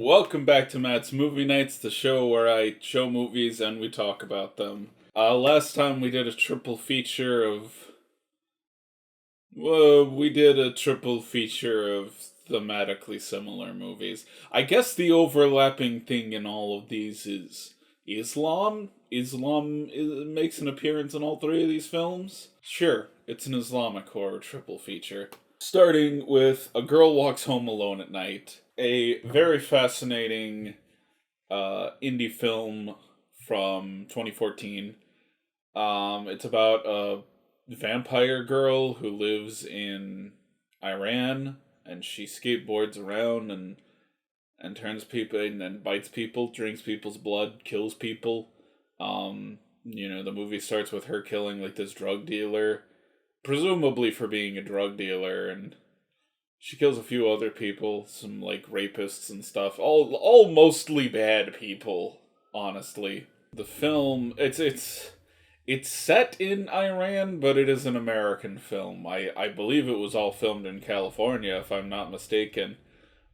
welcome back to Matt's Movie Nights, the show where I show movies and we talk about them. Last time we did a triple feature of... Well, we did a triple feature of thematically similar movies. I guess the overlapping thing in all of these is Islam. Makes an appearance in all three of these films. Sure, it's an Islamic horror triple feature. Starting with A Girl Walks Home Alone at Night, a very fascinating indie film from 2014. It's about a vampire girl who lives in Iran, and she skateboards around and turns people and bites people, drinks people's blood, kills people. The movie starts with her killing like this drug dealer, presumably for being a drug dealer, and she kills a few other people, some like rapists and stuff. All mostly bad people, honestly. The film it's set in Iran, but it is an American film. I believe it was all filmed in California, if I'm not mistaken.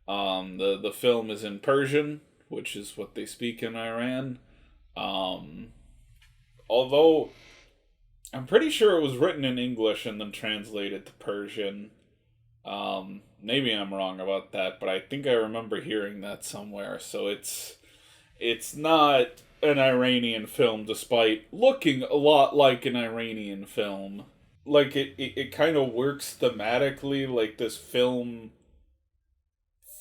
The film is in Persian, which is what they speak in Iran. Although I'm pretty sure it was written in English and then translated to Persian. Maybe I'm wrong about that, but I think I remember hearing that somewhere. So it's not an Iranian film, despite looking a lot like an Iranian film. Like it kind of works thematically. Like this film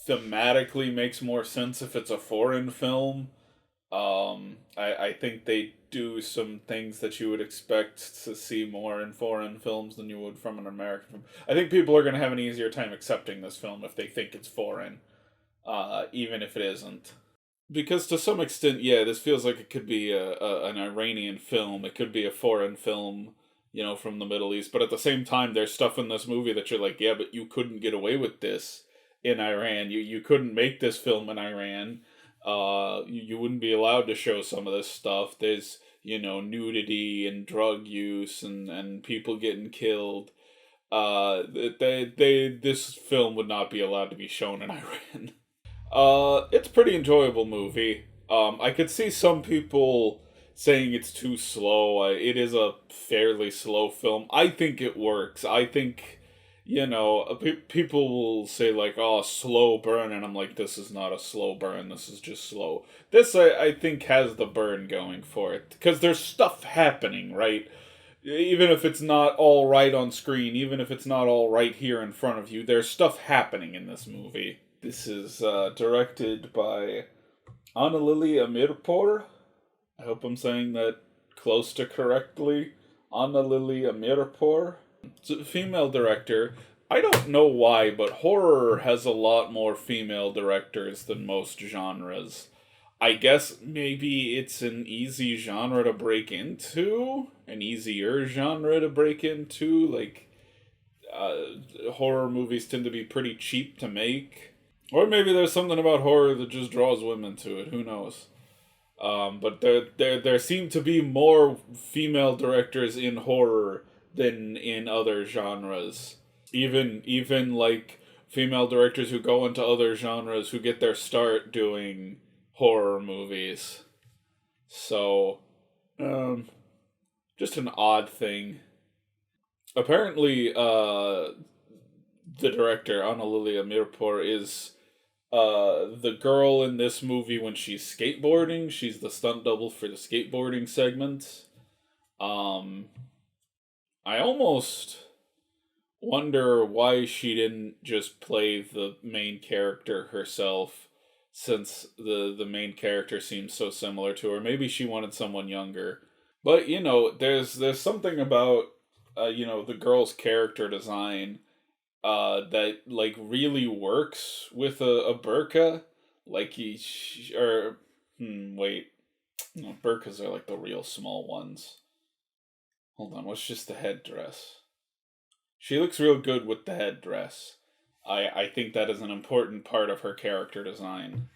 thematically makes more sense if it's a foreign film. I think they do some things that you would expect to see more in foreign films than you would from an American film. I think people are going to have an easier time accepting this film if they think it's foreign, even if it isn't. Because to some extent, yeah, this feels like it could be an Iranian film. It could be a foreign film, from the Middle East. But at the same time, there's stuff in this movie that you're like, yeah, but you couldn't get away with this in Iran. You couldn't make this film in Iran. You wouldn't be allowed to show some of this stuff. There's, nudity and drug use and people getting killed. This film would not be allowed to be shown in Iran. It's a pretty enjoyable movie. I could see some people saying it's too slow. It is a fairly slow film. I think it works. I think, people will say like, oh, slow burn, and I'm like, this is not a slow burn. This is just slow. This, I think, has the burn going for it. Because there's stuff happening, right? Even if it's not all right on screen, even if it's not all right here in front of you, there's stuff happening in this movie. This is directed by Annalili Amirpour. I hope I'm saying that close to correctly. Annalili Amirpour. It's a female director. I don't know why, but horror has a lot more female directors than most genres. I guess maybe it's an easy genre to break into? An easier genre to break into? Like, horror movies tend to be pretty cheap to make. Or maybe there's something about horror that just draws women to it. Who knows? But there seem to be more female directors in horror than in other genres. Even like female directors who go into other genres who get their start doing horror movies. So, just an odd thing. Apparently, the director, Annalili Amirpour, is the girl in this movie when she's skateboarding. She's the stunt double for the skateboarding segment. I almost wonder why she didn't just play the main character herself, since the main character seems so similar to her. Maybe she wanted someone younger. But, there's something about, the girl's character design that like really works with a burqa. Like wait, no, burqas are like the real small ones. Hold on, what's just the headdress? She looks real good with the headdress. I think that is an important part of her character design.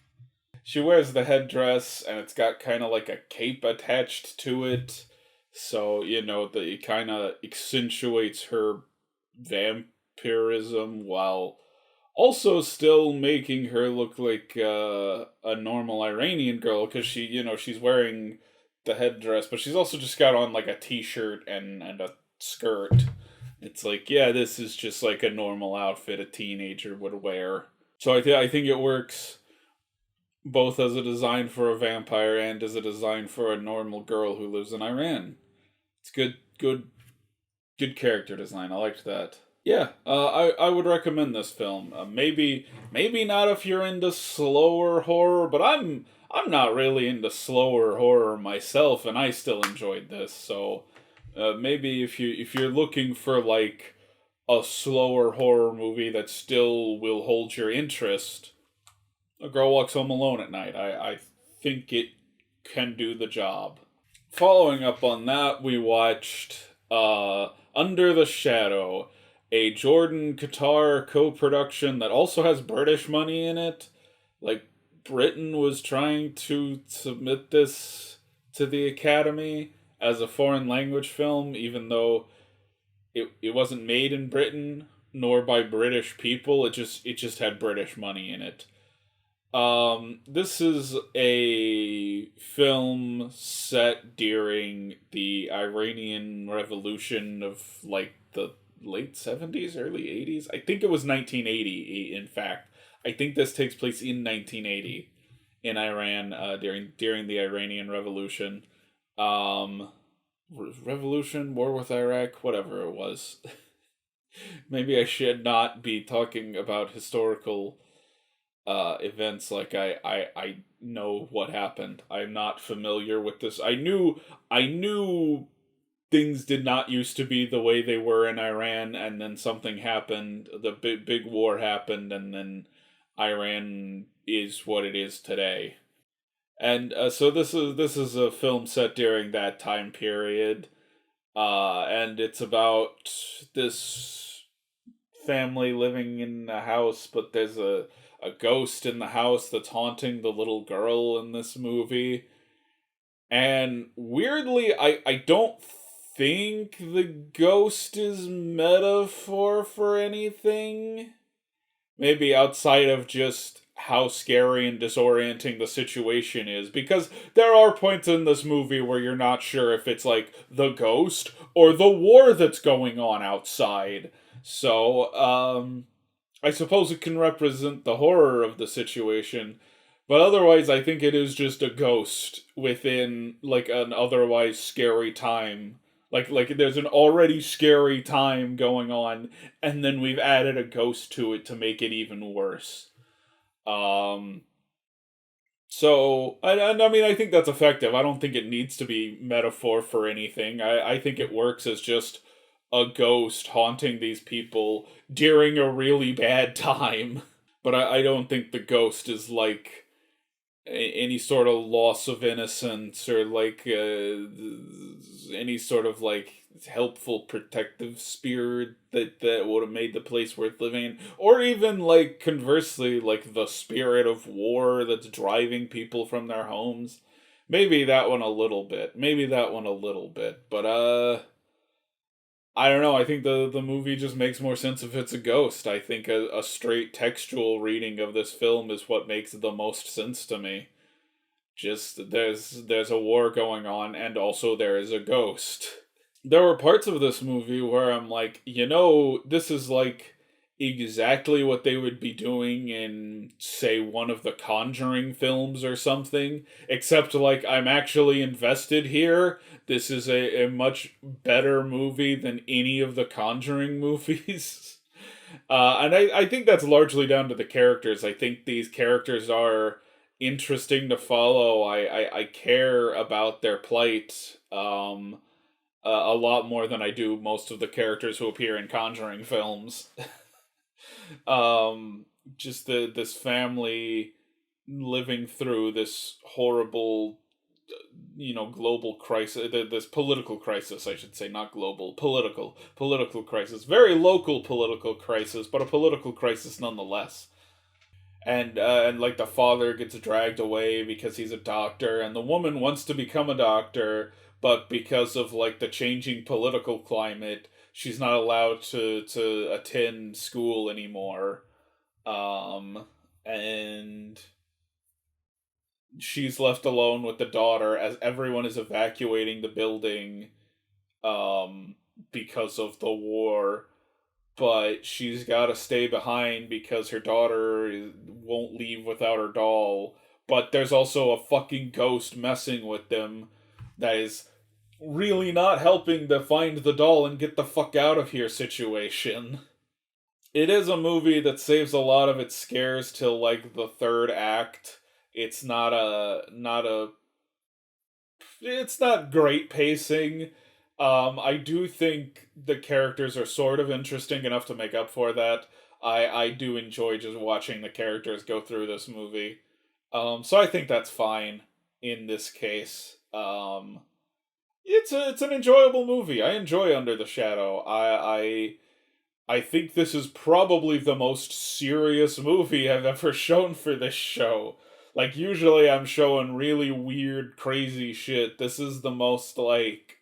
She wears the headdress, and it's got kind of like a cape attached to it. So, it kind of accentuates her vampirism while Also, still making her look like a normal Iranian girl because she's wearing the headdress, but she's also just got on like a t-shirt and a skirt. It's like, yeah, this is just like a normal outfit a teenager would wear. So I think it works both as a design for a vampire and as a design for a normal girl who lives in Iran. It's good character design. I liked that. Yeah, I would recommend this film. Maybe not if you're into slower horror, but I'm not really into slower horror myself, and I still enjoyed this. So maybe if you're looking for like a slower horror movie that still will hold your interest, A Girl Walks Home Alone at Night. I think it can do the job. Following up on that, we watched Under the Shadow, a Jordan Qatar co production that also has British money in it. Like, Britain was trying to submit this to the Academy as a foreign language film, even though it wasn't made in Britain nor by British people. It just had British money in it. This is a film set during the Iranian Revolution of like the late 70s, early 80s. I think it was 1980, in fact. I think this takes place in 1980 in Iran during the Iranian Revolution. Um, Revolution, War with Iraq, whatever it was. Maybe I should not be talking about historical events like I know what happened. I'm not familiar with this. I knew things did not used to be the way they were in Iran, and then something happened. The big war happened, and then Iran is what it is today. And so this is a film set during that time period, and it's about this family living in a house, but there's a ghost in the house that's haunting the little girl in this movie. And weirdly, I don't think the ghost is metaphor for anything. Maybe outside of just how scary and disorienting the situation is. Because there are points in this movie where you're not sure if it's like the ghost or the war that's going on outside. So, I suppose it can represent the horror of the situation, but otherwise, I think it is just a ghost within like an otherwise scary time. Like there's an already scary time going on, and then we've added a ghost to it to make it even worse. Um, and I mean, I think that's effective. I don't think it needs to be metaphor for anything. I think it works as just a ghost haunting these people during a really bad time. But I don't think the ghost is like any sort of loss of innocence or like any sort of like helpful protective spirit that would have made the place worth living in, or even like conversely like the spirit of war that's driving people from their homes. Maybe that one a little bit, but I don't know. I think the movie just makes more sense if it's a ghost. I think a straight textual reading of this film is what makes the most sense to me. Just there's a war going on, and also there is a ghost. There were parts of this movie where I'm like, this is like exactly what they would be doing in, say, one of the Conjuring films or something, except like I'm actually invested here. This is a much better movie than any of the Conjuring movies. And I think that's largely down to the characters. I think these characters are interesting to follow. I care about their plight. A lot more than I do most of the characters who appear in Conjuring films. um, just this family living through this horrible, global crisis. This political crisis, I should say, not global, political crisis. Very local political crisis, but a political crisis nonetheless. And like the father gets dragged away because he's a doctor, and the woman wants to become a doctor, but because of like the changing political climate, she's not allowed to attend school anymore. Um, and she's left alone with the daughter as everyone is evacuating the building um, because of the war. But she's got to stay behind because her daughter won't leave without her doll. But there's also a fucking ghost messing with them that is really not helping to find the doll and get the fuck out of here situation. It is a movie that saves a lot of its scares till like the third act. It's it's not great pacing. I do think the characters are sort of interesting enough to make up for that. I do enjoy just watching the characters go through this movie. So I think that's fine in this case. It's an enjoyable movie. I enjoy Under the Shadow. I think this is probably the most serious movie I've ever shown for this show. Like, usually I'm showing really weird, crazy shit. This is the most, like...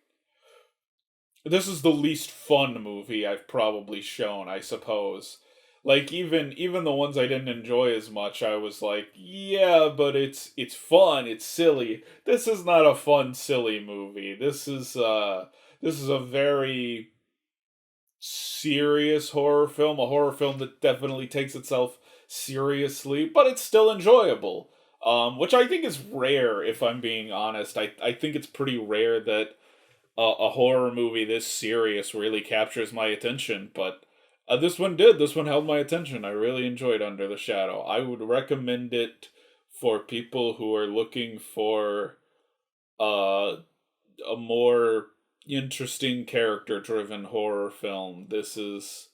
This is the least fun movie I've probably shown, I suppose. Like, even the ones I didn't enjoy as much, I was like, yeah, but it's fun, it's silly. This is not a fun, silly movie. This is a very serious horror film, a horror film that definitely takes itself seriously, but it's still enjoyable. Which I think is rare, if I'm being honest. I think it's pretty rare that a horror movie this serious really captures my attention, but this one did. This one held my attention. I really enjoyed Under the Shadow. I would recommend it for people who are looking for uh, a more interesting character-driven horror film. This is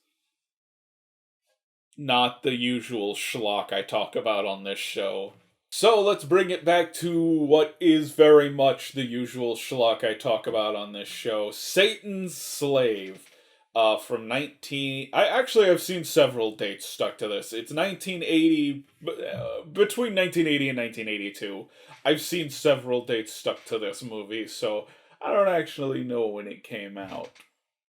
not the usual schlock I talk about on this show. So let's bring it back to what is very much the usual schlock I talk about on this show. Satan's Slave. From 19... I've seen several dates stuck to this. It's 1980... between 1980 and 1982. I've seen several dates stuck to this movie, so I don't actually know when it came out.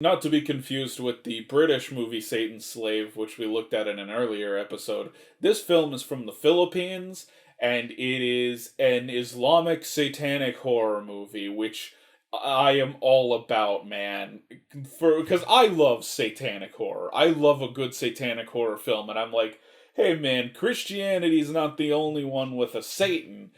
Not to be confused with the British movie Satan's Slave, which we looked at in an earlier episode. This film is from the Philippines, and it is an Islamic satanic horror movie, which I am all about, man. Because I love satanic horror. I love a good satanic horror film, and I'm like, hey man, Christianity's not the only one with a Satan.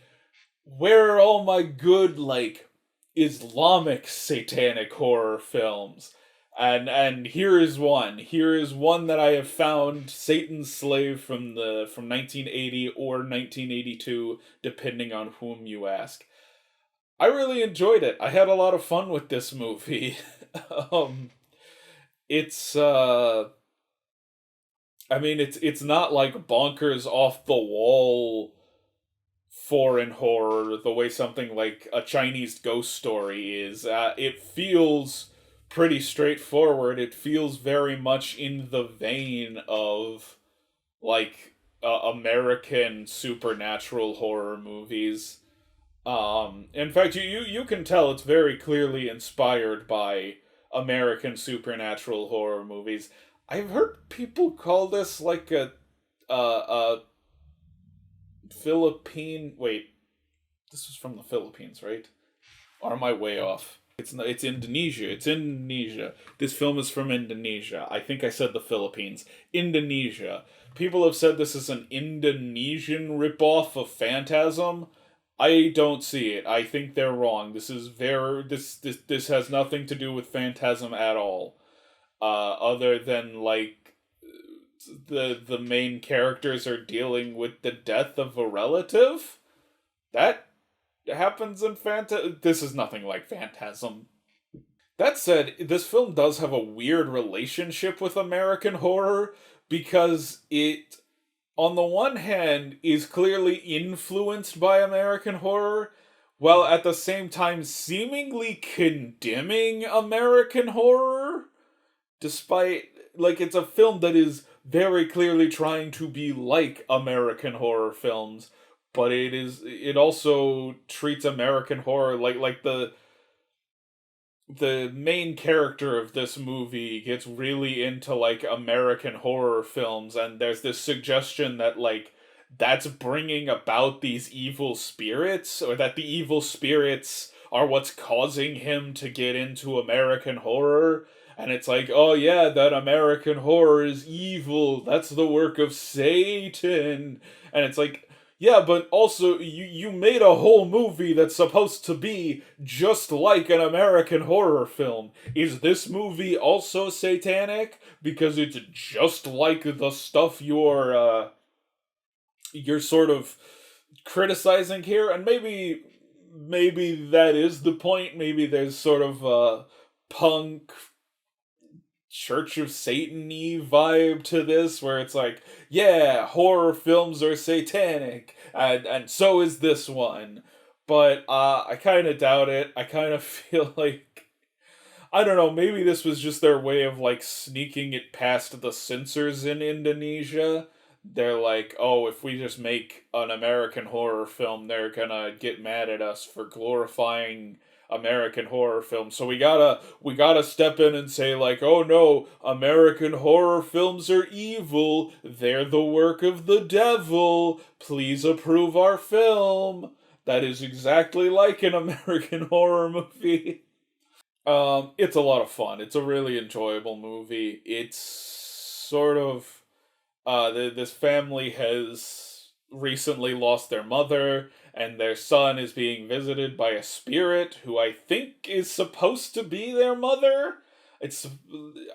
Where are all my good, like, Islamic satanic horror films? And here is one. Here is one that I have found, Satan's Slave from 1980 or 1982, depending on whom you ask. I really enjoyed it. I had a lot of fun with this movie. um it's it's not like bonkers off the wall foreign horror the way something like a Chinese ghost story is. It feels pretty straightforward. It feels very much in the vein of like American supernatural horror movies. In fact, you can tell it's very clearly inspired by American supernatural horror movies. I've heard people call this like a Philippine. Wait, this was from the Philippines, right? Or am I way off? It's Indonesia. It's Indonesia. This film is from Indonesia. I think I said the Philippines. Indonesia. People have said this is an Indonesian ripoff of Phantasm. I don't see it. I think they're wrong. This has nothing to do with Phantasm at all. Other than like the main characters are dealing with the death of a relative. That happens in Phantasm. This is nothing like Phantasm. That said, this film does have a weird relationship with American horror because it, on the one hand, is clearly influenced by American horror, while at the same time seemingly condemning American horror. Despite, like, it's a film that is very clearly trying to be like American horror films, but it also treats American horror like the main character of this movie gets really into like American horror films, and there's this suggestion that like that's bringing about these evil spirits, or that the evil spirits are what's causing him to get into American horror. And it's like, oh yeah, that American horror is evil. That's the work of Satan. And it's like, yeah, but also you made a whole movie that's supposed to be just like an American horror film. Is this movie also satanic because it's just like the stuff you're sort of criticizing here? And maybe that is the point. Maybe there's sort of a punk Church of Satan-y vibe to this, where it's like, yeah, horror films are satanic, and so is this one. But I kind of doubt it. I kind of feel like, I don't know, maybe this was just their way of like sneaking it past the censors in Indonesia. They're like, oh, if we just make an American horror film, they're gonna get mad at us for glorifying American horror films. So we gotta step in and say like, oh no, American horror films are evil. They're the work of the devil. Please approve our film. That is exactly like an American horror movie. It's a lot of fun. It's a really enjoyable movie. It's sort of this family has recently lost their mother, and their son is being visited by a spirit who I think is supposed to be their mother. It's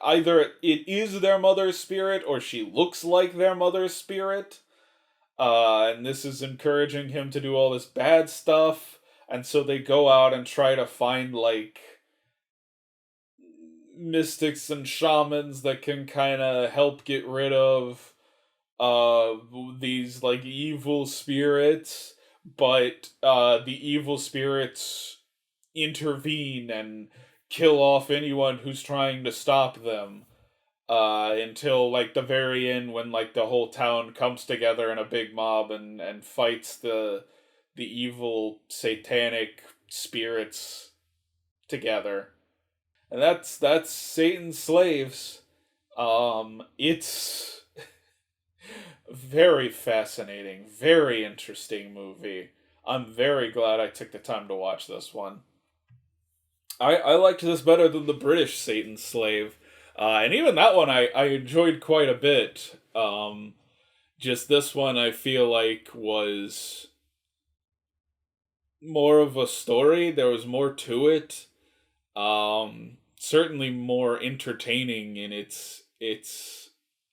either it is their mother's spirit or she looks like their mother's spirit. And this is encouraging him to do all this bad stuff. And so they go out and try to find like mystics and shamans that can kind of help get rid of uh these like evil spirits, but the evil spirits intervene and kill off anyone who's trying to stop them, until like the very end, when like the whole town comes together in a big mob and fights the evil satanic spirits together. And that's Satan's Slaves. It's very fascinating, very interesting movie. I'm very glad I took the time to watch this one. I liked this better than the British Satan's Slave. And even that one I enjoyed quite a bit. Just this one I feel like was more of a story. There was more to it. Certainly more entertaining in its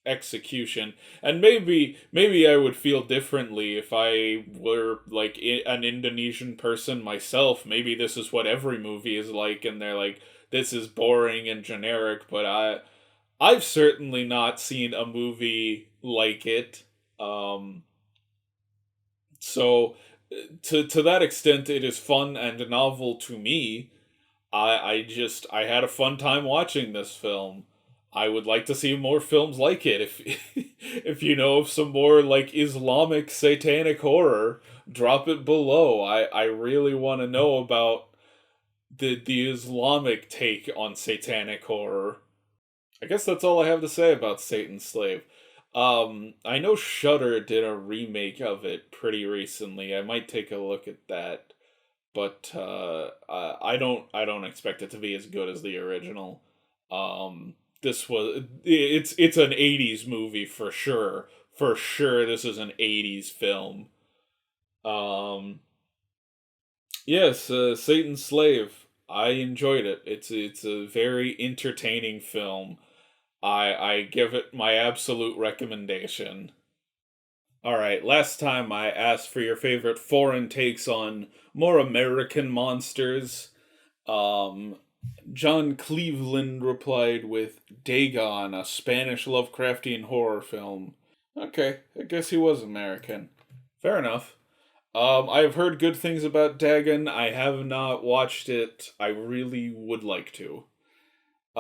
execution. And maybe I would feel differently if I were like an Indonesian person myself. Maybe this is what every movie is like, and they're like, this is boring and generic. But I've certainly not seen a movie like it. So to that extent, it is fun and novel to me. I had a fun time watching this film. I would like to see more films like it. If if you know of some more like Islamic satanic horror, drop it below. I really want to know about the Islamic take on satanic horror. I guess that's all I have to say about Satan's Slave. I know Shudder did a remake of it pretty recently. I might take a look at that, but I don't expect it to be as good as the original. This was it's an '80s movie for sure. For sure, this is an '80s film. Um, yes, Satan's Slave. I enjoyed it. It's a very entertaining film. I give it my absolute recommendation. All right, last time I asked for your favorite foreign takes on more American monsters. Um, John Cleveland replied with Dagon, a Spanish Lovecraftian horror film. Okay, I guess he was American. Fair enough. I've heard good things about Dagon. I have not watched it. I really would like to.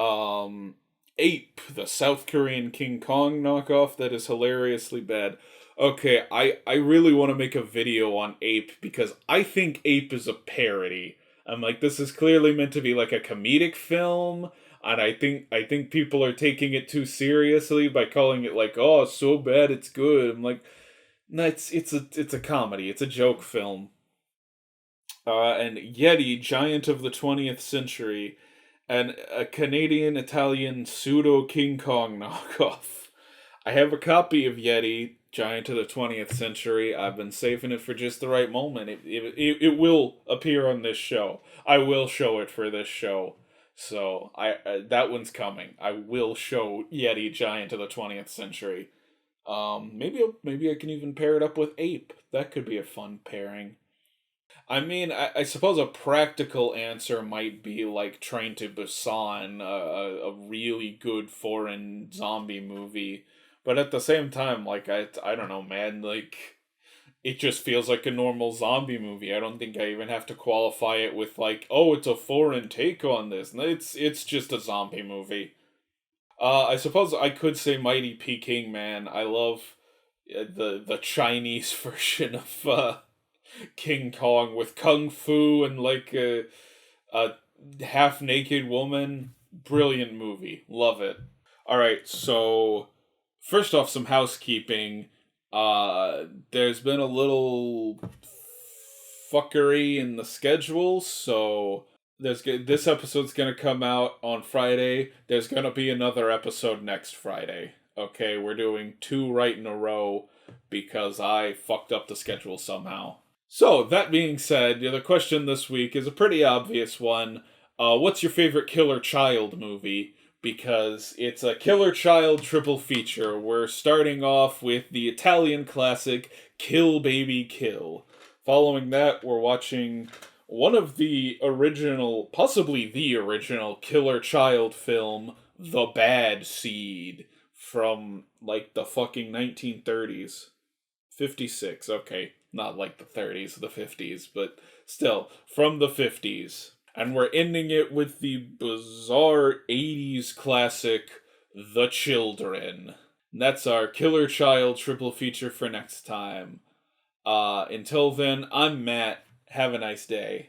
Um, Ape, the South Korean King Kong knockoff that is hilariously bad. Okay, I really want to make a video on Ape because I think Ape is a parody. I'm like, this is clearly meant to be like a comedic film, and I think people are taking it too seriously by calling it like, oh, so bad it's good. I'm like, no, it's a comedy. It's a joke film. And Yeti, Giant of the 20th Century, and a Canadian Italian pseudo King Kong knockoff. I have a copy of Yeti, Giant of the 20th Century. I've been saving it for just the right moment. It will appear on this show. I will show it for this show. So that one's coming. I will show Yeti, Giant of the 20th Century. Maybe I can even pair it up with Ape. That could be a fun pairing. I mean, I suppose a practical answer might be like Train to Busan, a really good foreign zombie movie. But at the same time, like, I don't know, man, like, it just feels like a normal zombie movie. I don't think I even have to qualify it with, like, oh, it's a foreign take on this. No, it's just a zombie movie. I suppose I could say Mighty Peking Man. I love the Chinese version of King Kong with kung fu and like a half naked woman. Brilliant movie. Love it. All right, so first off, some housekeeping. There's been a little fuckery in the schedule, so this episode's gonna come out on Friday. There's gonna be another episode next Friday. Okay, we're doing two right in a row because I fucked up the schedule somehow. So, that being said, the question this week is a pretty obvious one. What's your favorite Killer Child movie? Because it's a Killer Child triple feature. We're starting off with the Italian classic Kill Baby Kill. Following that, we're watching one of the original, possibly the original Killer Child film, The Bad Seed, from like the fucking 1930s. 56, okay. Not like the 30s, the 50s, but still, from the 50s. And we're ending it with the bizarre 80s classic, The Children. And that's our Killer Child triple feature for next time. Until then, I'm Matt. Have a nice day.